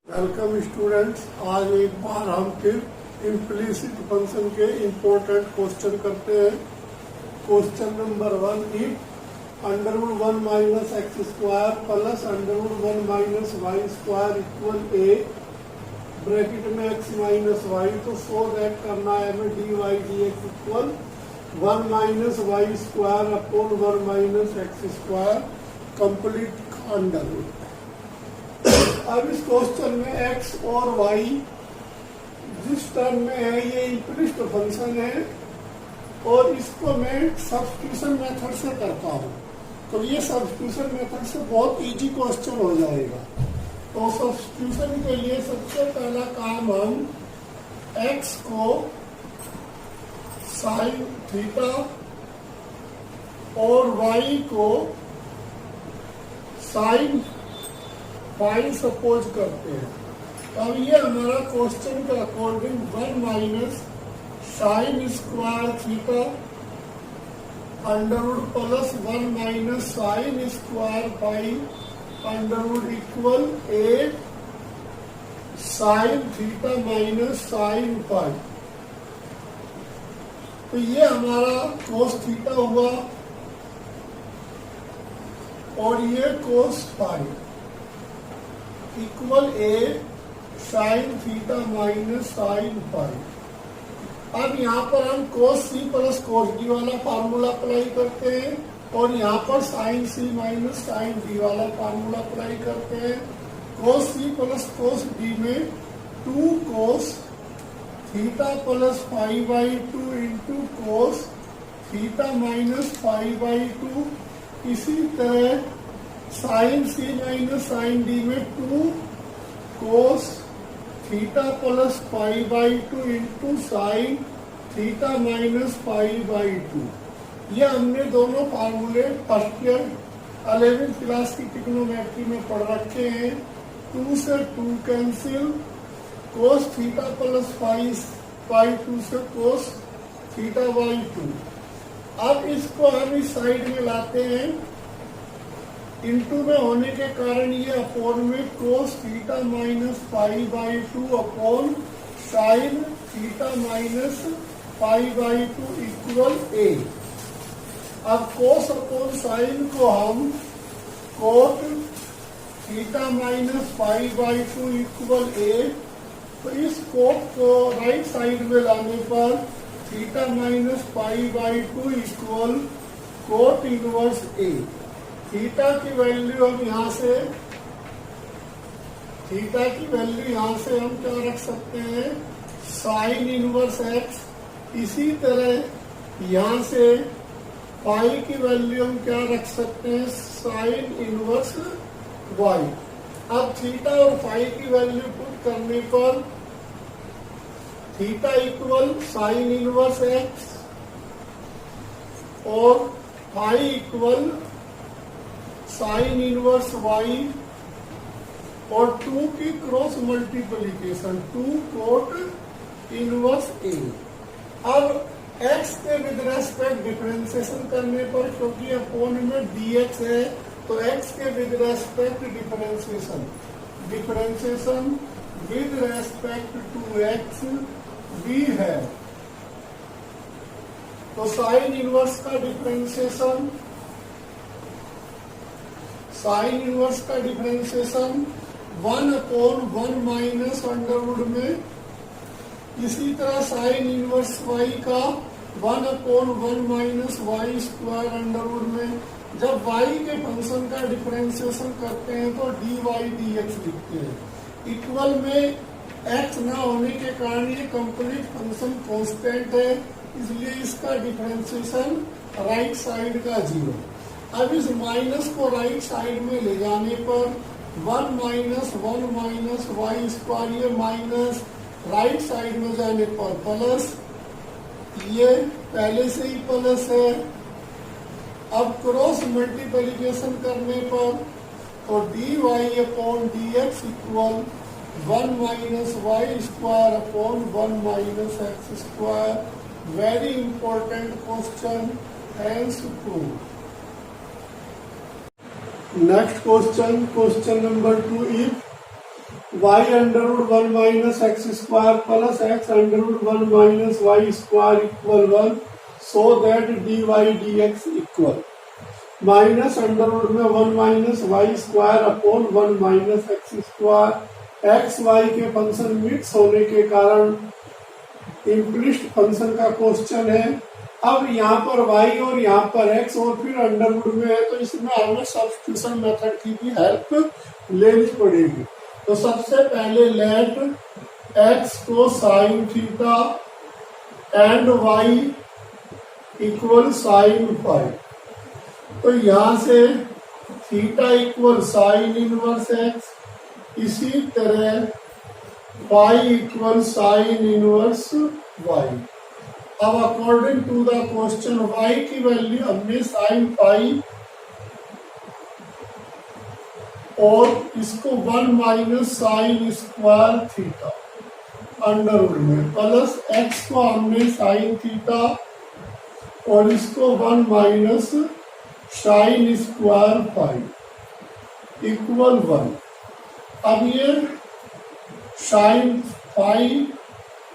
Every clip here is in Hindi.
Welcome students. आज एक बार हम फिर इम्प्लिसिट फंक्शन के इम्पोर्टेंट क्वेश्चन करते हैं। Question number 1, if √1 minus x square plus √1 minus Y square equal a bracket में एक्स माइनस वाई, तो सो दैट करना है हमें d Y D x equal 1 minus Y square upon 1 minus x square complete under root. अब इस क्वेश्चन में x और y जिस टर्म में है ये इम्प्लिसिट फंक्शन है और इसको मैं सब्स्टिट्यूशन मेथड से करता हूँ, तो ये सब्स्टिट्यूशन मेथड से बहुत इजी क्वेश्चन हो जाएगा। तो सब्स्टिट्यूशन के लिए सबसे पहला काम हम x को साइन थीटा और y को साइन फाई सपोज करते हैं। अब ये हमारा क्वेश्चन के according 1 minus sine square theta under root plus 1 minus sine square phi under root equal A sine theta minus sine phi. तो ये हमारा कोस थीटा हुआ और ये cos phi equal A sine theta minus sine phi. अब यहाँ पर हम कोस सी प्लस कोस डी वाला फार्मूला अप्लाई करते हैं और यहाँ पर sine c minus sine d वाला फार्मूला अप्लाई करते हैं। कोस सी प्लस कोस डी में 2 cos theta plus phi by 2 into cos theta minus phi by 2। इसी तरह sine c minus sine d में 2 cos theta plus phi by 2 into sine theta minus phi by 2। ये हमने दोनों फार्मूले फर्स्ट ईयर 11th क्लास की ट्रिग्नोमेट्री में पढ़ रखे हैं। 2 से 2 cancel, cos theta plus phi by 2 से कोस थीटा बाई 2। अब इसको हम इस साइड में लाते हैं, इंटू में होने के कारण ये अपॉन में cos theta minus phi by 2 upon sine theta minus phi by 2 equal A. अब कोस अपॉन साइन को हम cot theta minus phi by 2 equal A. तो इस कोट को राइट साइड में लाने पर theta minus phi by 2 equal cot inverse A. Theta की वैल्यू हम यहाँ से हम क्या रख सकते हैं, साइन इनवर्स एक्स। इसी तरह यहाँ से पाई की वैल्यू हम क्या रख सकते हैं, साइन इनवर्स वाई। अब थीटा और फाई की वैल्यू पुट करने पर theta equal sine inverse X और phi equal sine inverse Y और 2 की cross multiplication 2 cot inverse A. अब x के विद रेस्पेक्ट डिफरेंशिएशन करने पर, क्योंकि अपोन में dx है, तो x के with respect differentiation with respect to x भी है। तो साइन इनवर्स का डिफरेंशिएशन साइन इनवर्स का differentiation 1 upon 1 minus under root में। इसी तरह साइन इनवर्स y का 1 upon 1 minus Y square under root में। जब y के फंक्शन का डिफरेंशिएशन करते हैं तो डी वाई डी एक्स लिखते हैं। इक्वल में x ना होने के कारण ये कंप्लीट फंक्शन कांस्टेंट है, इसलिए इसका डिफरेंशिएशन राइट साइड का 0। अब इस माइनस को राइट साइड में ले जाने पर 1 माइनस 1 माइनस वाई स्क्वायर, ये माइनस राइट साइड में जाने पर प्लस, ये पहले से ही प्लस है। अब क्रॉस मल्टीप्लिकेशन करने पर तो D Y upon D x equal 1 minus Y square upon 1 minus x square. Very important question, hence prove. Next question, question number 2, if y under root 1 minus x square plus x under root 1 minus Y square equal 1 so that d Y D x equal minus under root में 1 minus Y square upon 1 minus x square. X y के फंक्शन मिक्स होने के कारण इम्प्लिसिट फंक्शन का क्वेश्चन है। अब यहाँ पर y और यहाँ पर x और फिर अंडर रूट में है, तो इसमें हमें सब्स्टिट्यूशन मेथड की भी हेल्प लेनी पड़ेगी। तो सबसे पहले लेट x को sine theta and y equal sine phi. तो यहाँ से theta equal sine inverse x, इसी तरह phi equal sine inverse y। अब according to the question y की वैल्यू हमने साइन फाई और इसको 1 minus sine square theta under root में प्लस x को हमने साइन थीटा और इसको 1 minus sine square phi equal 1। अब ये साइन फाई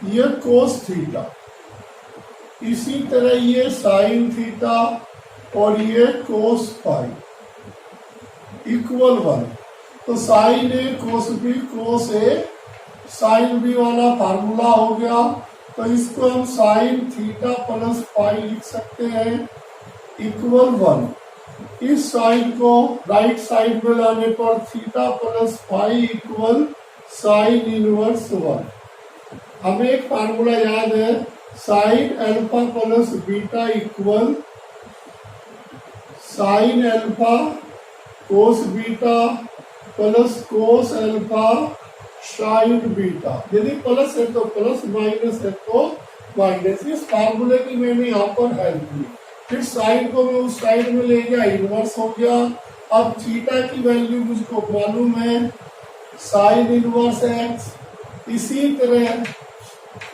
ये कोस थीटा, इसी तरह ये साइन थीटा और ये कोस फाई इक्वल 1। तो sine a cos b cos a sine b वाला फार्मूला हो गया। तो इसको हम साइन थीटा प्लस फाई लिख सकते हैं इक्वल 1। इस साइन को राइट साइड में लाने पर theta plus phi equal sine inverse 1। हमें एक फार्मूला याद है, sine alpha plus beta equal sine alpha cos beta plus cos alpha sine beta. यदि प्लस है तो प्लस, माइनस है तो माइनस। इस फार्मूले की मैंने यहाँ पर हेल्प ली। फिर साइन को मैं उस साइड में ले गया, इनवर्स हो गया। अब थीटा की वैल्यू मुझको मालूम है, साइन इनवर्स एक्स। इसी तरह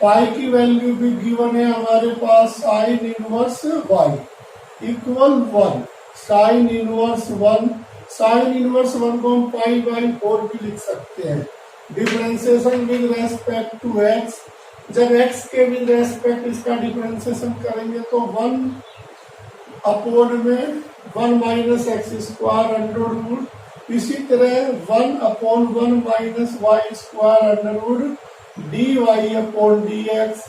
पाई की वैल्यू भी गिवन है हमारे पास, sine inverse Y equal 1। Sine inverse 1, sine inverse 1 को हम पाई बाई 4 भी लिख सकते हैं। Differentiation with respect to x, जब एक्स के विद रेस्पेक्ट इसका डिफरेंशिएशन करेंगे तो 1 अपॉन में 1 minus x square under root. इसी तरह 1 upon 1 minus Y square under root d Y upon D x.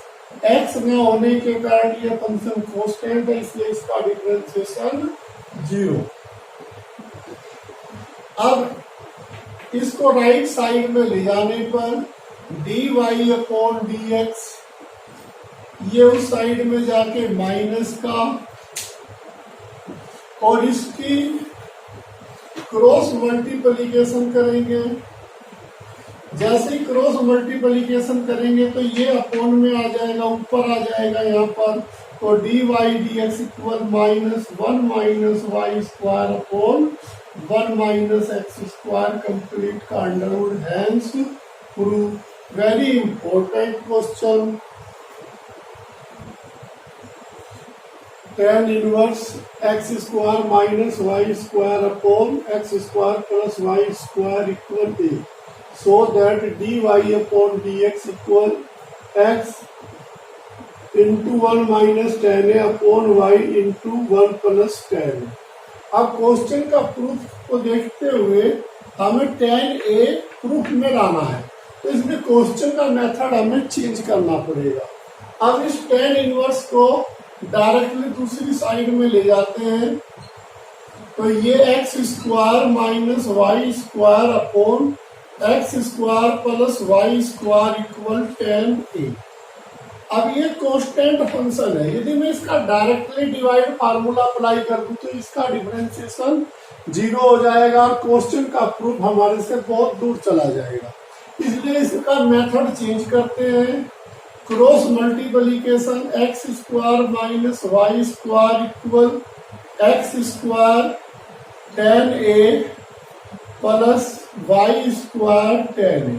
X न होने के कारण यह फंक्शन कांस्टेंट है, इसलिए इसका डिफरेंशिएशन 0। अब इसको राइट साइड में ले जाने पर d Y upon D x, ये उस साइड में जाके माइनस का, और इसकी क्रॉस मल्टीप्लिकेशन करेंगे। जैसे ही क्रॉस मल्टीप्लिकेशन करेंगे तो ये अपॉन में आ जाएगा, ऊपर आ जाएगा यहाँ पर। तो D Y D x equal minus 1 minus Y square upon 1 minus x square complete का under root hence proof. Very important question. tan inverse X square minus Y square upon x square plus Y square equal A, so that dy upon dx equal x into 1 minus tan a upon y into 1 plus tan a। अब क्वेश्चन का प्रूफ को देखते हुए हमें tan a प्रूफ में लाना है, तो इसमें क्वेश्चन का मेथड हमें चेंज करना पड़ेगा। अब इस tan इनवर्स को डायरेक्टली दूसरी साइड में ले जाते हैं, तो ये x square minus Y square upon x square plus Y square equal tan a। अब ये कांस्टेंट फंक्शन है, यदि मैं इसका डायरेक्टली डिवाइड फार्मूला अप्लाई कर दूं तो इसका डिफरेंशिएशन 0 हो जाएगा और क्वेश्चन का प्रूफ हमारे से बहुत दूर चला जाएगा। इसलिए इसका मेथड चेंज करते हैं। Cross multiplication x square minus Y square equal x square tan a plus Y square tan a।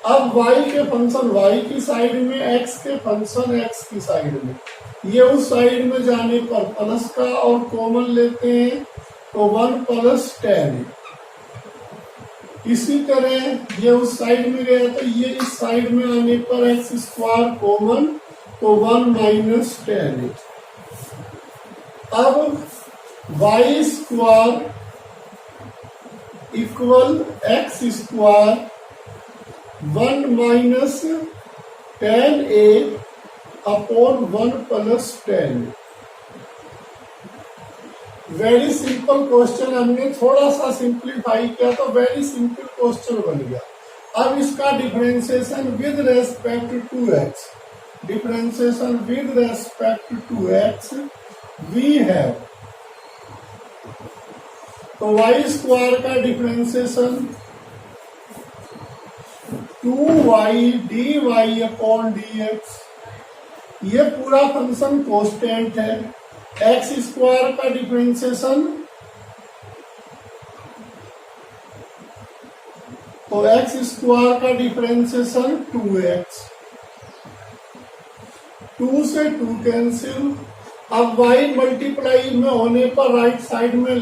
अब y के फंक्शन y की साइड में, x के फंक्शन x की साइड में, ये उस साइड में जाने पर प्लस का और कॉमन लेते हैं तो 1 प्लस tan a। इसी तरह ये उस साइड में गया तो ये इस साइड में आने पर एक्स स्क्वायर कॉमन, तो 1 माइनस टेन। अब Y square equal x square 1 minus ten A upon 1 plus ten. Very simple question, हमने थोड़ा सा सिंप्लीफाई किया तो वेरी सिंपल क्वेश्चन बन गया। अब इसका differentiation with respect to x, differentiation with respect to x we have, तो वाई स्क्वायर का differentiation 2y dy upon dx, ये पूरा फंक्शन कांस्टेंट है। एक्स स्क्वायर का डिफरेंशिएशन, तो एक्स स्क्वायर का डिफरेंशिएशन 2x, 2 से 2 कैंसिल। अब y मल्टीप्लाई में होने पर राइट साइड में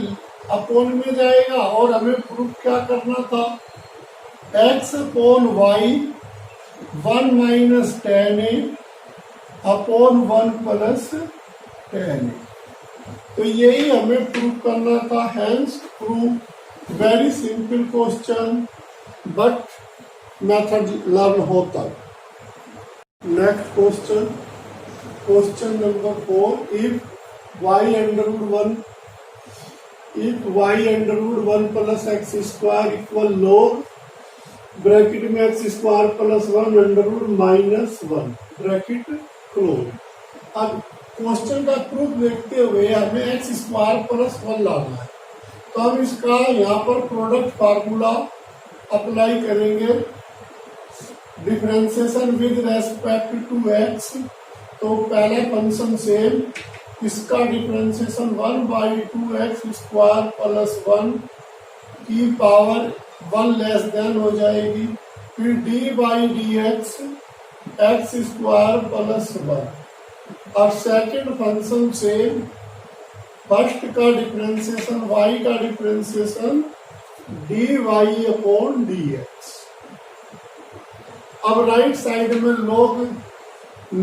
अपॉन में जाएगा और हमें प्रूफ क्या करना था, x upon y 1 minus ten A upon 1 plus ten. तो यही हमें प्रूव करना था, hence prove. Very simple question but method learn होता। Next question, question number 4, if y under root 1, if y under root 1 plus x square equal log bracket में x square plus 1 under root minus 1 bracket close. अब क्वेश्चन का प्रूफ देखते हुए हमें एक्स स्क्वायर प्लस 1 लाना है, तो हम इसका यहाँ पर प्रोडक्ट फार्मूला अप्लाई करेंगे। Differentiation with respect to x, तो पहला फंक्शन सेम, इसका डिफरेंशिएशन 1/2 एक्स स्क्वायर प्लस 1 की पावर 1 लेस देन हो जाएगी, फिर d by d x square plus 1। और सेकेंड फंक्शन से फर्स्ट का डिफरेंशिएशन y का डिफरेंशिएशन dy अपॉन dx। अब राइट साइड में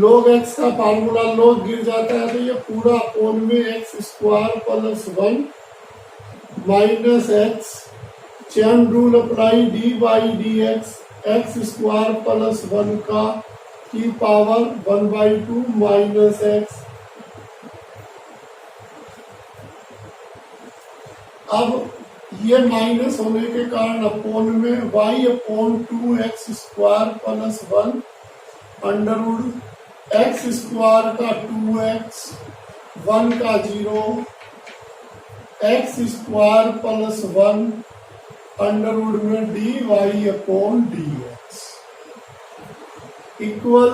log x का फार्मूला log गिर जाता है, तो ये पूरा अपॉन में x square plus 1 minus x, chain rule apply, D by d x square plus 1 का की पावर 1/2 माइनस एक्स। अब ये माइनस होने के कारण अपॉन में y upon 2x square plus 1 under root x square का 2x 1 का 0 x square plus 1 under root में dy अपॉन dx इक्वल।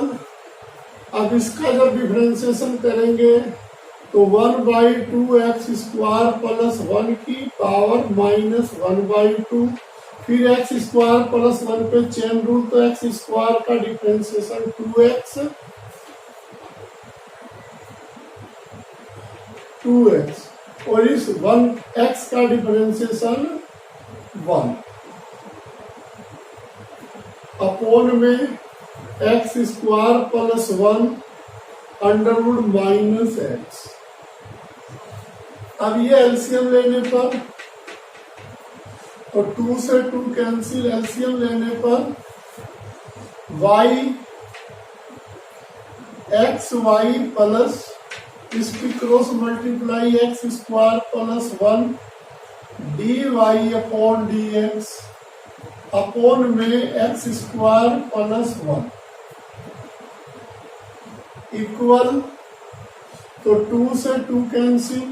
अब इसका जब डिफरेंशिएशन करेंगे तो 1/2 एक्स स्क्वायर प्लस 1 की पावर माइनस 1/2, फिर एक्स स्क्वायर प्लस 1 पे चेन रूल, तो एक्स स्क्वायर का डिफरेंशिएशन 2x और इस 1x का डिफरेंशिएशन 1 अपॉन में x square plus 1 under root minus x. अब ये एलसीएम लेने पर और 2 से 2 कैंसिल, एलसीएम लेने पर y एक्स वाई प्लस इसकी cross multiply X square plus 1 dy upon dx upon में एक्स स्क्वायर प्लस 1 इक्वल। तो 2 से 2 cancel,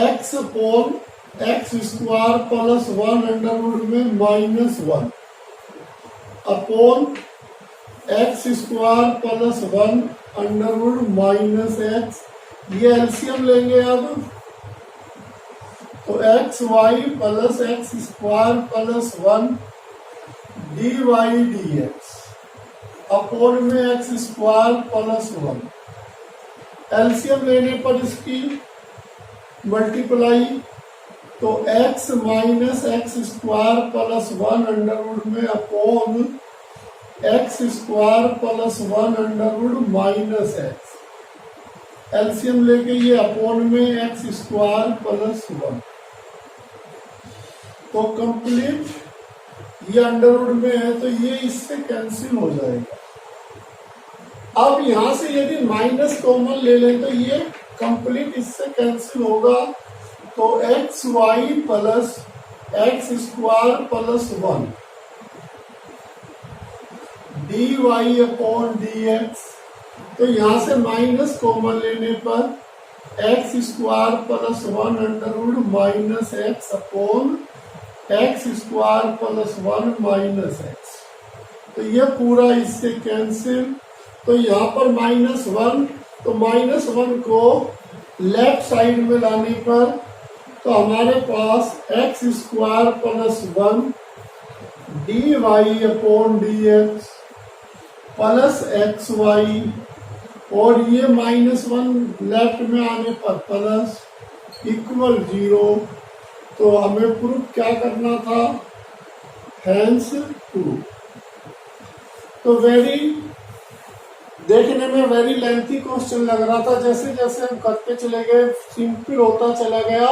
X upon x square plus 1 under root में minus 1 upon x square plus 1 under root minus X. ये एलसीएम लेंगे अब, तो x Y plus x square plus 1 D Y D X upon में एक्स स्क्वायर प्लस 1। एलसीएम लेने पर इसकी मल्टीप्लाई तो x minus x square plus 1 under root में upon x square plus 1 under root minus X. LCM लेके ये अपॉन में एक्स स्क्वायर प्लस 1, तो कंप्लीट ये अंडर रूट में है तो ये इससे कैंसिल हो जाएगा। अब यहां से यदि माइनस कॉमन ले लें तो ये कंप्लीट इससे कैंसिल होगा, तो x Y plus x square plus 1 D Y upon D x. तो यहां से माइनस कॉमन लेने पर x square plus 1 under root minus x upon x square plus 1 minus x. तो ये पूरा इससे कैंसिल। तो यहाँ पर -1, तो -1 को लेफ्ट साइड में लाने पर तो हमारे पास X square plus 1 D Y upon D X plus X Y, और ये -1 लेफ्ट में आने पर प्लस इक्वल 0। तो हमें प्रूफ क्या करना था, हैंस प्रूफ। तो देखने में वेरी लेंथी क्वेश्चन लग रहा था, जैसे जैसे हम करते चले गए सिंपल होता चला गया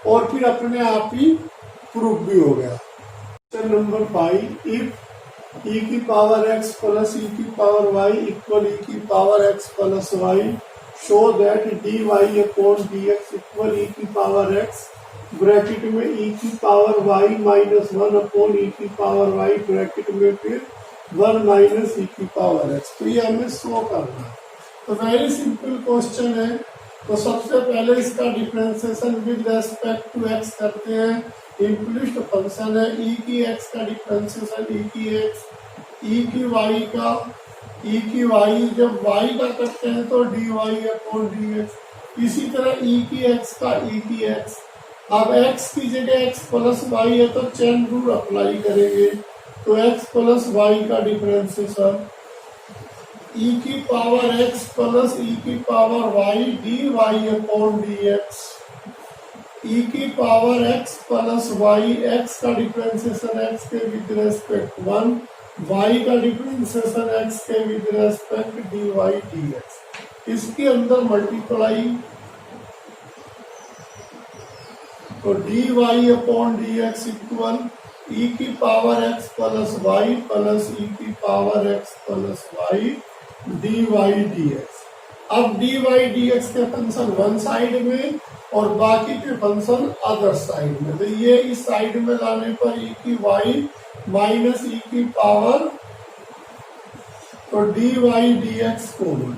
और फिर अपने आप ही प्रूफ भी हो गया। क्वेश्चन नंबर 5, इफ e की पावर x प्लस e की पावर y इक्वल e की power x plus y, show that dy upon dx equal e की पावर x ब्रैकेट में e की power y minus 1 upon e की पावर y ब्रैकेट में फिर 1 माइनस ई की पावर एक्स। तो ये हमें शो करना है। तो वेरी सिंपल क्वेश्चन है। तो सबसे पहले इसका differentiation with respect to x करते हैं। इम्प्लिस्ट फंक्शन है, ई की एक्स का डिफरेंशिएशन ई की एक्स, ई की वाई का, ई की वाई जब वाई का करते हैं तो D Y upon D x. इसी तरह ई की एक्स का ई की एक्स। अब एक्स की जगह एक्स प्लस वाई है तो चेन रूल अप्लाई करेंगे, तो x प्लस वाई का डिफरेंशिएशन e की पावर x प्लस e की power y d Y upon D x. e की power x plus y, x का डिफरेंशिएशन x के विद रेस्पेक्ट 1, y का डिफरेंशिएशन x के with respect d Y D x. इसके अंदर मल्टीप्लाई, तो D Y upon D x equal e की power x plus y plus e की power x plus Y D Y D x. अब डी वाई डी एक्स के फंक्शन वन साइड में और बाकी के फंक्शन अदर साइड में, तो ये इस साइड में लाने पर e की वाई माइनस e की पावर, तो D Y D x common.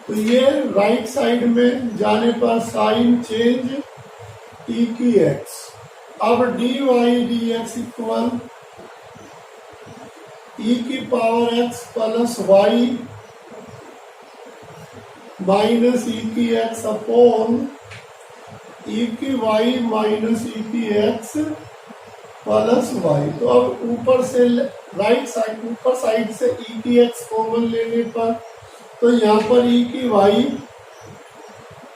तो ये राइट साइड में जाने पर साइन चेंज e की x। अब D Y D x equal E की power X plus Y minus E की एक्स अपॉन ई की वाई माइनस ई की एक्स प्लस वाई। तो अब ऊपर से राइट साइड, ऊपर साइड से ई की एक्स कॉमन लेने पर तो यहाँ पर ई की वाई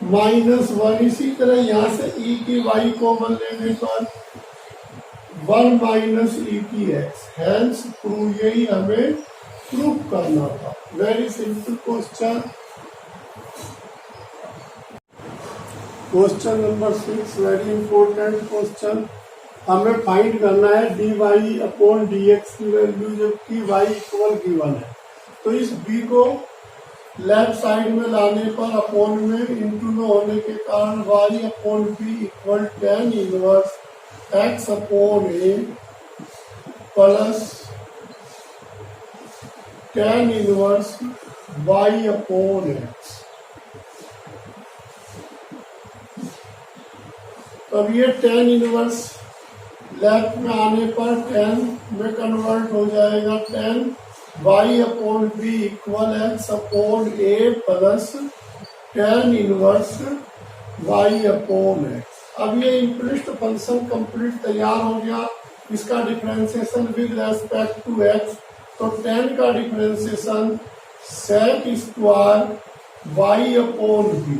-1, इसी तरह यहाँ से e की y कॉमन लेने पर 1 माइनस e की x। हैंस प्रूव, यही हमें प्रूव करना था। Very simple question. Question number 6, very important question. हमें फाइंड करना है d Y upon D x की वैल्यू, जबकि y इक्वल गिवन है। तो इस b को लेफ्ट साइड में लाने पर अपॉन में इंटू में होने के कारण y upon B equal tan inverse x upon ए plus tan inverse y upon x। तब ये tan इनवर्स लेफ्ट में आने पर tan में कन्वर्ट हो जाएगा, tan y upon B equal X upon ए plus tan inverse y upon X. अब ये इम्प्लिस्ट फंक्शन कंप्लीट तैयार हो गया। इसका differentiation with respect to x, तो tan का differentiation sec square y upon B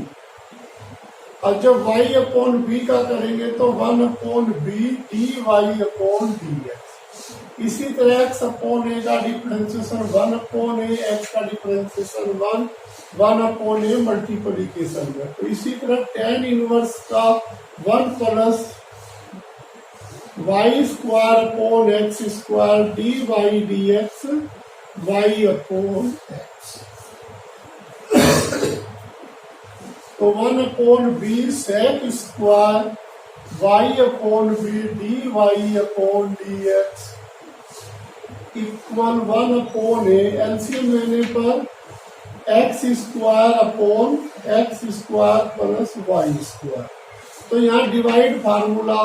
और जब y अपॉन बी का करेंगे तो 1 upon B D Y upon D x. इसी तरह x अपॉन ए का डिफरेंशिएशन 1 अपॉन ए, एक्स का डिफरेंशिएशन 1 अपॉन ए मल्टीप्लीकेशन में। तो इसी तरह tan इनवर्स का 1 plus Y square upon x square D Y D X Y upon X. तो 1 upon B sec square Y upon B D Y upon D x equal 1 upon A, LCM लेने पर x square upon x square plus Y square. तो यहाँ divide formula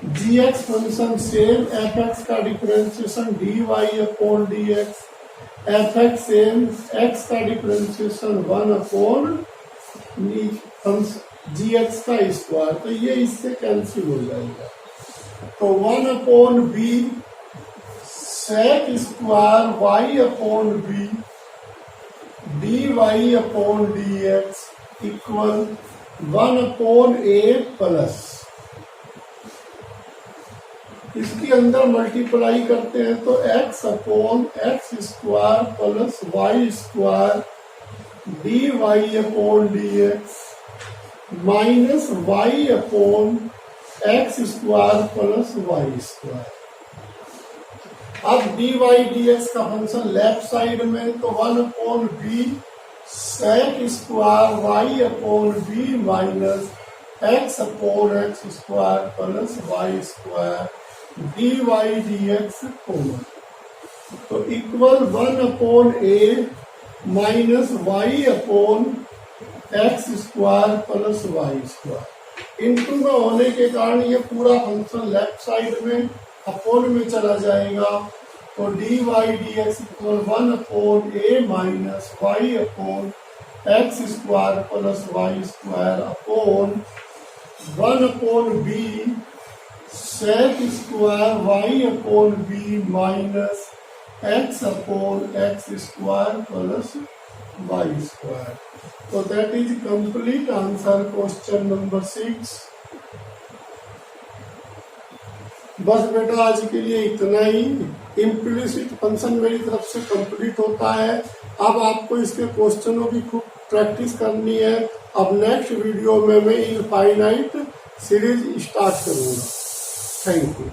G X function same, F X का differentiation D Y upon D X, F x same, x का डिफरेंशिएशन 1 अपॉन जी एक्स का स्क्वायर। तो ये इससे कैंसिल हो जाएगा। तो 1 upon B sec square Y upon B D Y upon D x equal 1 upon ए प्लस, इसके अंदर मल्टीप्लाई करते हैं तो x upon x square plus Y square D Y upon D x minus y upon x square plus Y square. अब डी वाई डी एक्स का फंक्शन लेफ्ट साइड में, तो 1 upon B sec square Y upon b minus x upon x square plus Y square D Y D x common. तो equal 1 upon a minus y upon x square plus Y square. Into में होने के कारण ये पूरा फंक्शन लेफ्ट साइड में अपॉन में चला जाएगा। तो D Y D x equal 1 upon a minus y upon x square plus Y square upon 1 upon B sec square Y upon b minus x upon x square plus Y square. तो that is complete answer question number 6। बस बेटा आज के लिए इतना ही। इम्प्लिसिट फंक्शन मेरी तरफ से कंप्लीट होता है। अब आपको इसके क्वेश्चनों की खूब प्रैक्टिस करनी है। अब नेक्स्ट वीडियो में मैं इनफाइनाइट सीरीज स्टार्ट करूंगा। Thank you.